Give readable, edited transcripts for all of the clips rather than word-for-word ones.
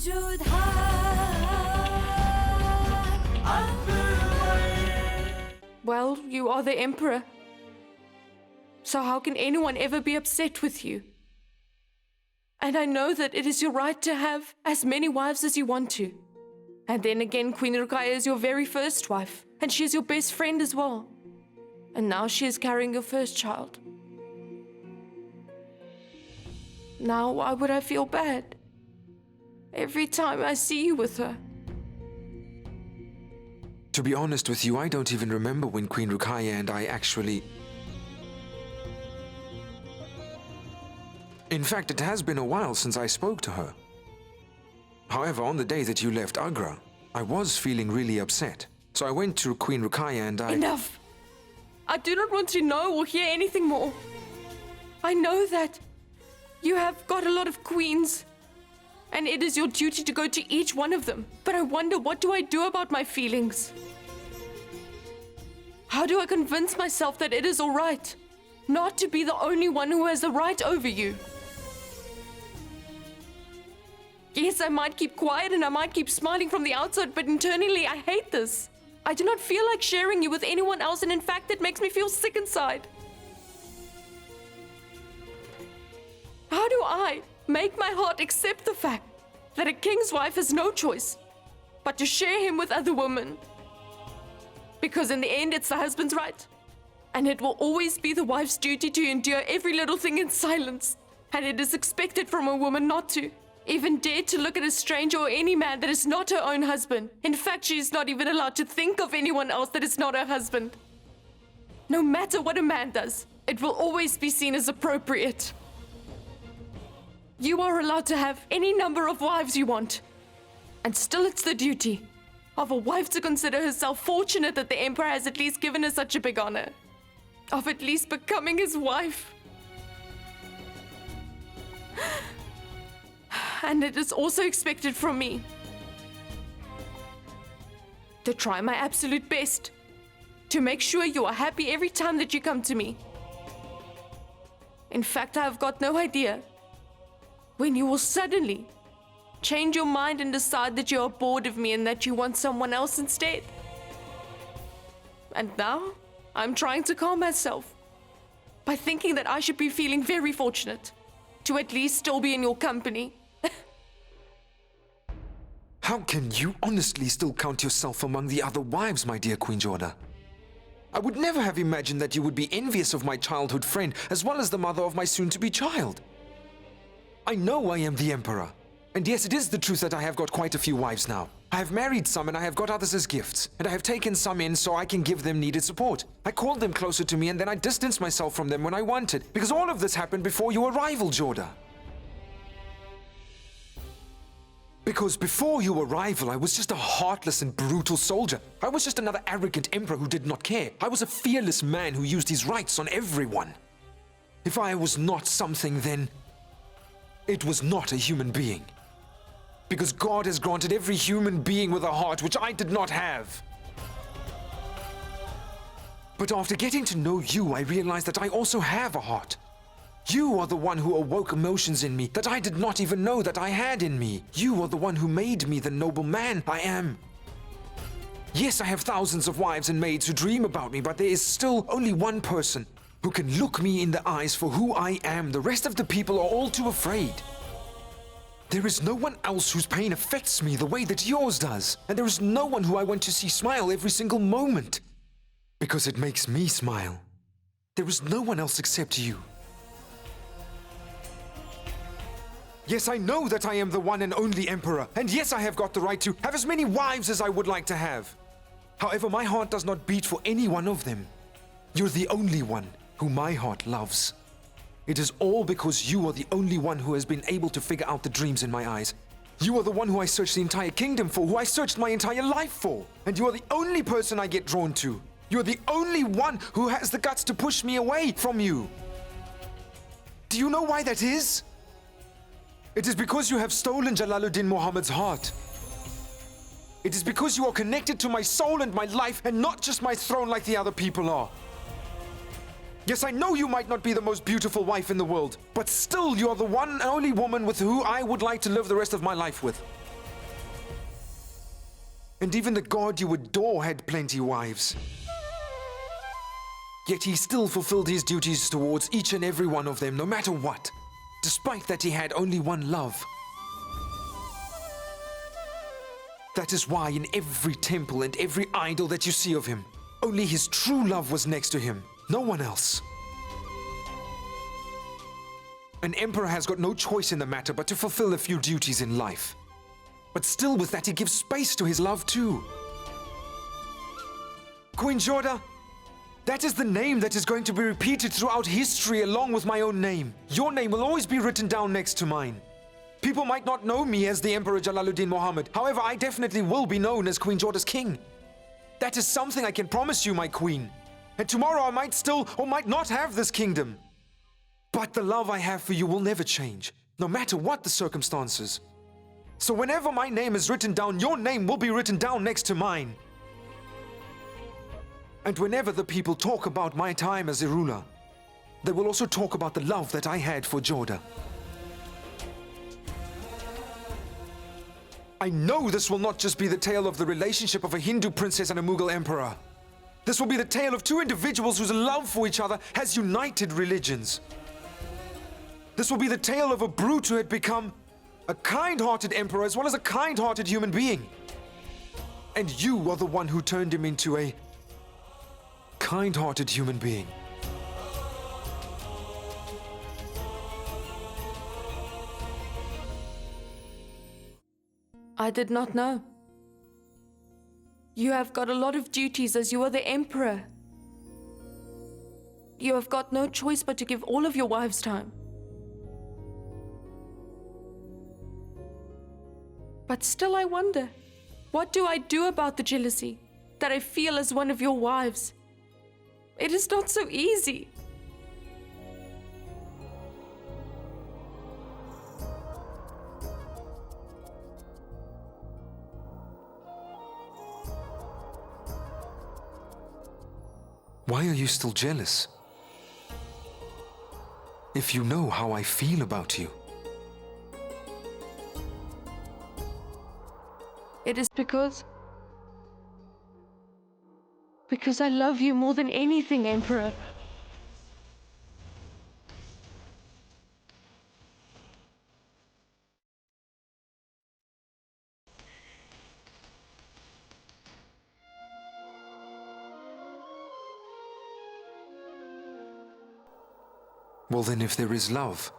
Jodha Akbar. Well, you are the emperor. So how can anyone ever be upset with you? And I know that it is your right to have as many wives as you want to. And then again, Queen Ruqaiya is your very first wife, and she is your best friend as well. And now she is carrying your first child. Now, why would I feel bad? Every time I see you with her. To be honest with you, I don't even remember when Queen Ruqaiya and I actually... In fact, it has been a while since I spoke to her. However, on the day that you left Agra, I was feeling really upset. So I went to Queen Ruqaiya and I... Enough! I do not want to know or hear anything more. I know that you have got a lot of queens, and it is your duty to go to each one of them. But I wonder, what do I do about my feelings? How do I convince myself that it is all right not to be the only one who has the right over you? Yes, I might keep quiet and I might keep smiling from the outside, but internally I hate this. I do not feel like sharing you with anyone else, and in fact it makes me feel sick inside. How do I make my heart accept the fact that a king's wife has no choice but to share him with other women? Because in the end it's the husband's right, and it will always be the wife's duty to endure every little thing in silence, and it is expected from a woman not to even dare to look at a stranger or any man that is not her own husband. In fact, she is not even allowed to think of anyone else that is not her husband. No matter what a man does, it will always be seen as appropriate. You are allowed to have any number of wives you want, and still it's the duty of a wife to consider herself fortunate that the emperor has at least given her such a big honor, of at least becoming his wife. And it is also expected from me to try my absolute best to make sure you are happy every time that you come to me. In fact, I have got no idea when you will suddenly change your mind and decide that you are bored of me and that you want someone else instead. And now, I'm trying to calm myself by thinking that I should be feeling very fortunate to at least still be in your company. How can you honestly still count yourself among the other wives, my dear Queen Jodha? I would never have imagined that you would be envious of my childhood friend as well as the mother of my soon-to-be child. I know I am the emperor. And yes, it is the truth that I have got quite a few wives now. I have married some and I have got others as gifts. And I have taken some in so I can give them needed support. I called them closer to me and then I distanced myself from them when I wanted. Because all of this happened before your arrival, Jodha. Because before your arrival, I was just a heartless and brutal soldier. I was just another arrogant emperor who did not care. I was a fearless man who used his rights on everyone. If I was not something, then it was not a human being. Because God has granted every human being with a heart which I did not have. But after getting to know you, I realized that I also have a heart. You are the one who awoke emotions in me that I did not even know that I had in me. You are the one who made me the noble man I am. Yes, I have thousands of wives and maids who dream about me, but there is still only one person who can look me in the eyes for who I am. The rest of the people are all too afraid. There is no one else whose pain affects me the way that yours does. And there is no one who I want to see smile every single moment. Because it makes me smile. There is no one else except you. Yes, I know that I am the one and only emperor. And yes, I have got the right to have as many wives as I would like to have. However, my heart does not beat for any one of them. You're the only one who my heart loves. It is all because you are the only one who has been able to figure out the dreams in my eyes. You are the one who I searched the entire kingdom for, who I searched my entire life for. And you are the only person I get drawn to. You're the only one who has the guts to push me away from you. Do you know why that is? It is because you have stolen Jalaluddin Muhammad's heart. It is because you are connected to my soul and my life and not just my throne like the other people are. Yes, I know you might not be the most beautiful wife in the world, but still you are the one and only woman with who I would like to live the rest of my life with. And even the god you adore had plenty wives. Yet he still fulfilled his duties towards each and every one of them, no matter what, despite that he had only one love. That is why in every temple and every idol that you see of him, only his true love was next to him, no one else. An emperor has got no choice in the matter but to fulfill a few duties in life. But still with that he gives space to his love too. Queen Jodha, that is the name that is going to be repeated throughout history along with my own name. Your name will always be written down next to mine. People might not know me as the Emperor Jalaluddin Muhammad. However, I definitely will be known as Queen Jodha's king. That is something I can promise you, my queen. And tomorrow I might still or might not have this kingdom. But the love I have for you will never change, no matter what the circumstances. So whenever my name is written down, your name will be written down next to mine. And whenever the people talk about my time as a ruler, they will also talk about the love that I had for Jodha. I know this will not just be the tale of the relationship of a Hindu princess and a Mughal emperor. This will be the tale of two individuals whose love for each other has united religions. This will be the tale of a brute who had become a kind-hearted emperor as well as a kind-hearted human being. And you are the one who turned him into a kind-hearted human being. I did not know. You have got a lot of duties as you are the emperor. You have got no choice but to give all of your wives time. But still I wonder, what do I do about the jealousy that I feel as one of your wives? It is not so easy. Why are you still jealous? If you know how I feel about you. It is because I love you more than anything, Emperor. Well then, if there is love,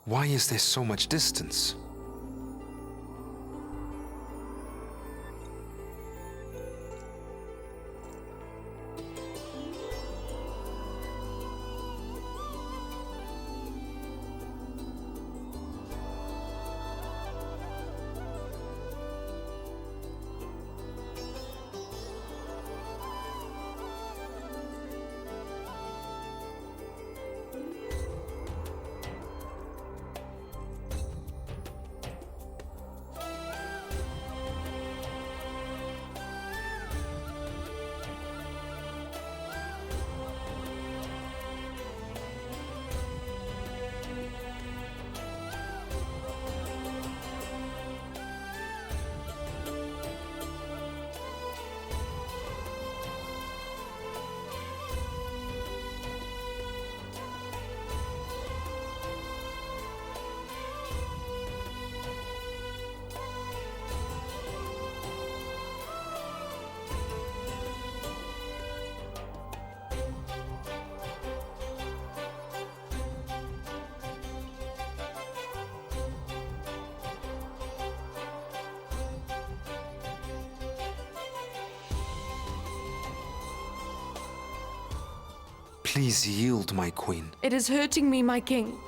why is there so much distance? Please yield, my queen. It is hurting me, my king.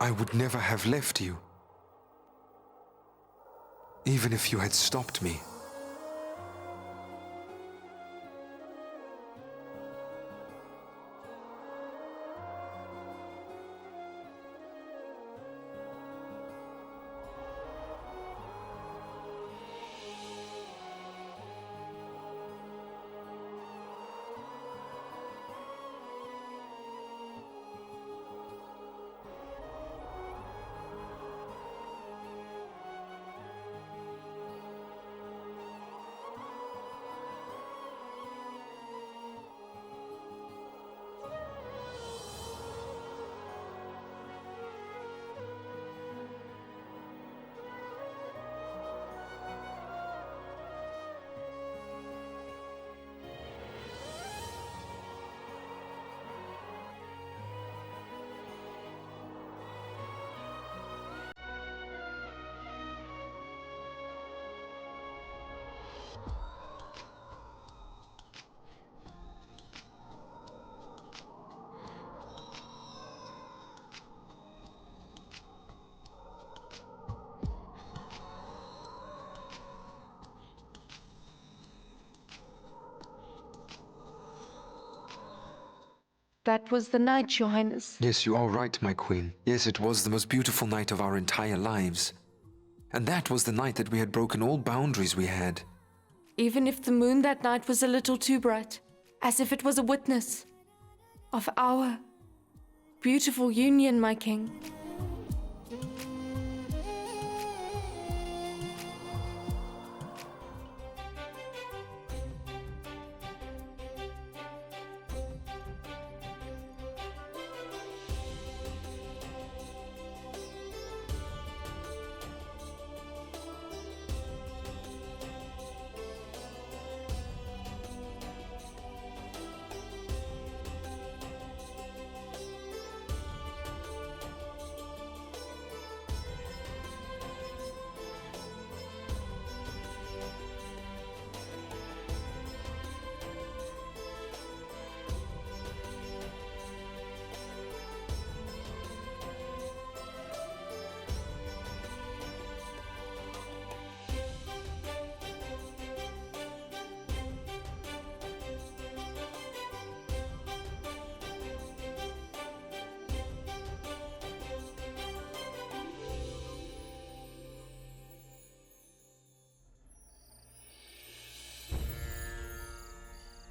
I would never have left you. Even if you had stopped me. That was the night, Your Highness. Yes, you are right, my queen. Yes, it was the most beautiful night of our entire lives. And that was the night that we had broken all boundaries we had. Even if the moon that night was a little too bright, as if it was a witness of our beautiful union, my king.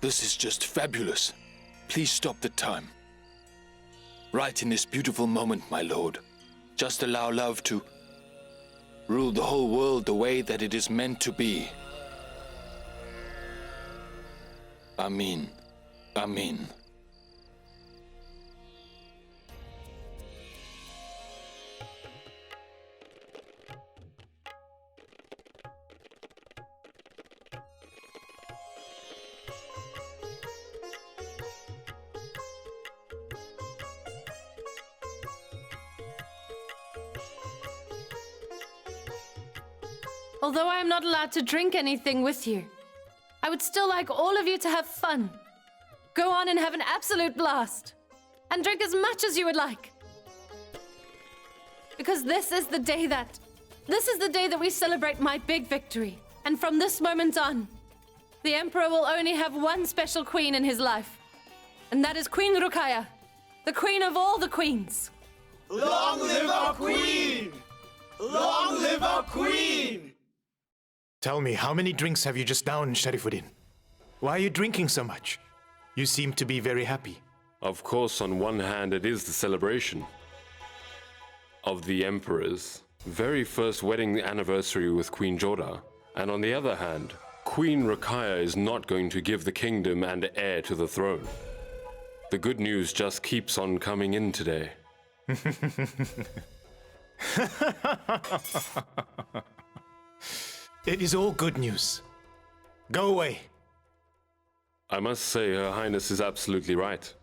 This is just fabulous. Please stop the time. Right in this beautiful moment, my lord. Just allow love to rule the whole world the way that it is meant to be. Amin. Amin. Although I am not allowed to drink anything with you, I would still like all of you to have fun. Go on and have an absolute blast. And drink as much as you would like. Because this is the day that we celebrate my big victory. And from this moment on, the Emperor will only have one special queen in his life. And that is Queen Ruqaiya, the queen of all the queens. Long live our queen! Long live our queen! Tell me, how many drinks have you just downed, Sharifuddin? Why are you drinking so much? You seem to be very happy. Of course, on one hand, it is the celebration of the Emperor's very first wedding anniversary with Queen Jodha. And on the other hand, Queen Ruqaiya is not going to give the kingdom and heir to the throne. The good news just keeps on coming in today. It is all good news. Go away. I must say, Her Highness is absolutely right.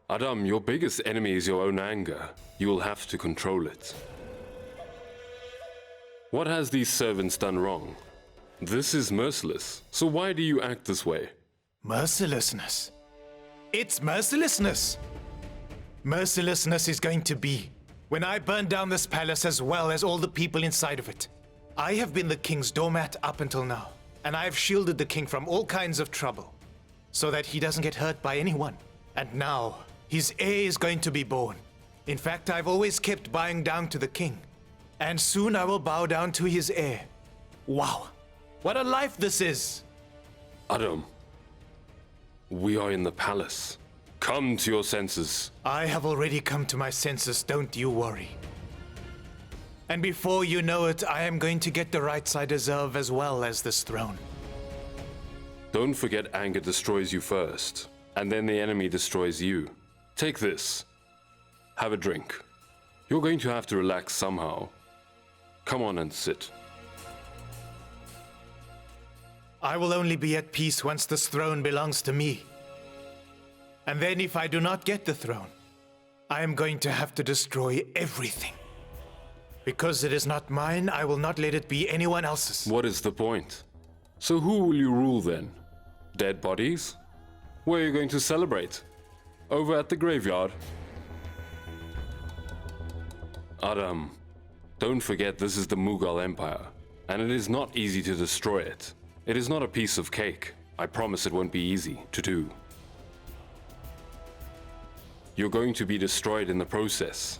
Adham, your biggest enemy is your own anger. You will have to control it. What has these servants done wrong? This is merciless. So why do you act this way? Mercilessness. It's mercilessness. Mercilessness is going to be When I burned down this palace as well as all the people inside of it, I have been the king's doormat up until now, and I have shielded the king from all kinds of trouble, so that he doesn't get hurt by anyone. And now, his heir is going to be born. In fact, I've always kept bowing down to the king, and soon I will bow down to his heir. Wow, what a life this is! Adham, we are in the palace. Come to your senses. I have already come to my senses, don't you worry. And before you know it, I am going to get the rights I deserve as well as this throne. Don't forget anger destroys you first, and then the enemy destroys you. Take this. Have a drink. You're going to have to relax somehow. Come on and sit. I will only be at peace once this throne belongs to me. And then if I do not get the throne, I am going to have to destroy everything. Because it is not mine, I will not let it be anyone else's. What is the point? So who will you rule then? Dead bodies? Where are you going to celebrate? Over at the graveyard? Adham, don't forget this is the Mughal Empire, and it is not easy to destroy it. It is not a piece of cake. I promise it won't be easy to do. You're going to be destroyed in the process.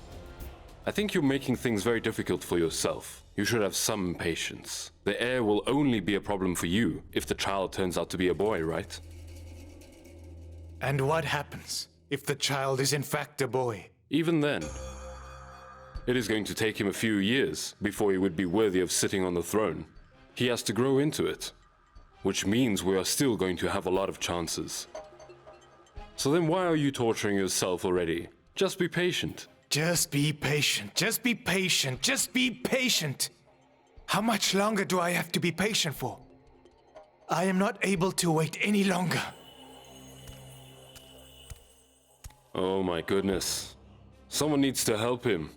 I think you're making things very difficult for yourself. You should have some patience. The heir will only be a problem for you if the child turns out to be a boy, right? And what happens if the child is in fact a boy? Even then, it is going to take him a few years before he would be worthy of sitting on the throne. He has to grow into it, which means we are still going to have a lot of chances. So then why are you torturing yourself already? Just be patient. Just be patient, just be patient, just be patient. How much longer do I have to be patient for? I am not able to wait any longer. Oh my goodness. Someone needs to help him.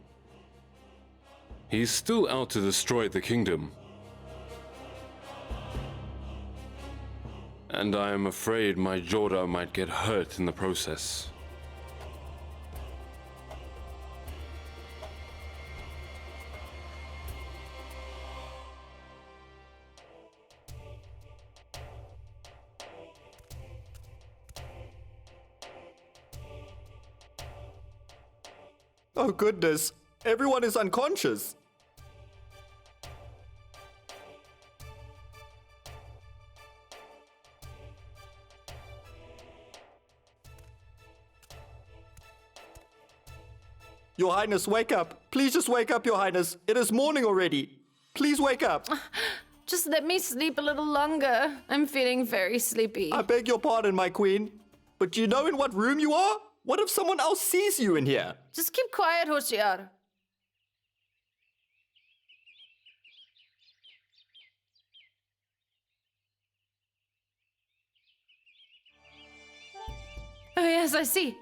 He's still out to destroy the kingdom. And I am afraid my Jodha might get hurt in the process. Oh goodness, everyone is unconscious. Your Highness, wake up. Please just wake up, Your Highness. It is morning already. Please wake up. Just let me sleep a little longer. I'm feeling very sleepy. I beg your pardon, my queen. But do you know in what room you are? What if someone else sees you in here? Just keep quiet, Hoshiar. Oh yes, I see.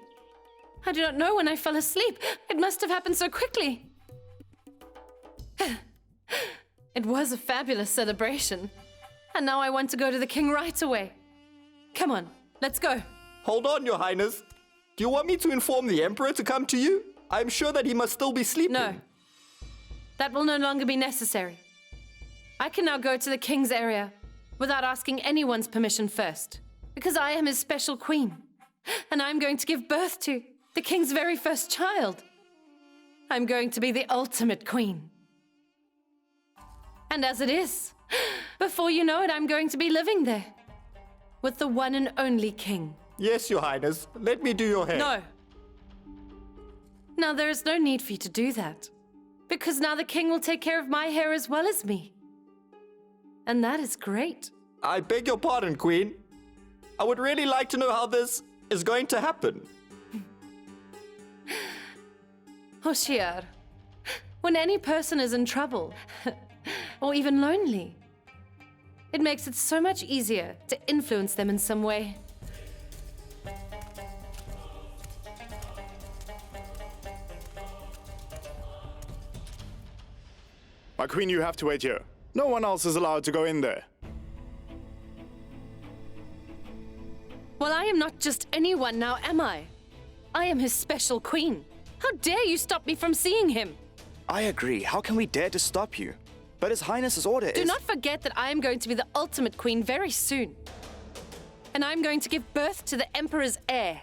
I do not know when I fell asleep. It must have happened so quickly. It was a fabulous celebration. And now I want to go to the king right away. Come on, let's go. Hold on, Your Highness. Do you want me to inform the Emperor to come to you? I'm sure that he must still be sleeping. No. That will no longer be necessary. I can now go to the king's area without asking anyone's permission first, because I am his special queen, and I'm going to give birth to the king's very first child. I'm going to be the ultimate queen. And as it is, before you know it, I'm going to be living there with the one and only king. Yes, Your Highness. Let me do your hair. No. Now, there is no need for you to do that, because now the king will take care of my hair as well as me. And that is great. I beg your pardon, Queen. I would really like to know how this is going to happen. Hoshiar, when any person is in trouble, or even lonely, it makes it so much easier to influence them in some way. My queen, you have to wait here. No one else is allowed to go in there. Well, I am not just anyone now, am I? I am his special queen. How dare you stop me from seeing him? I agree. How can we dare to stop you? But His Highness's order Do is... not forget that I am going to be the ultimate queen very soon. And I'm going to give birth to the Emperor's heir.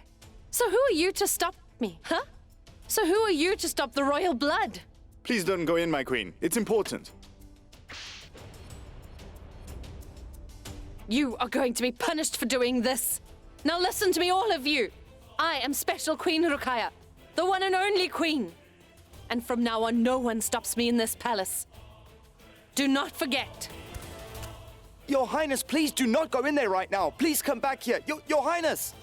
So who are you to stop me, huh? So who are you to stop the royal blood? Please don't go in, my queen. It's important. You are going to be punished for doing this. Now listen to me, all of you. I am Special Queen Ruqaiya, the one and only queen. And from now on, no one stops me in this palace. Do not forget. Your Highness, please do not go in there right now. Please come back here. Your Highness!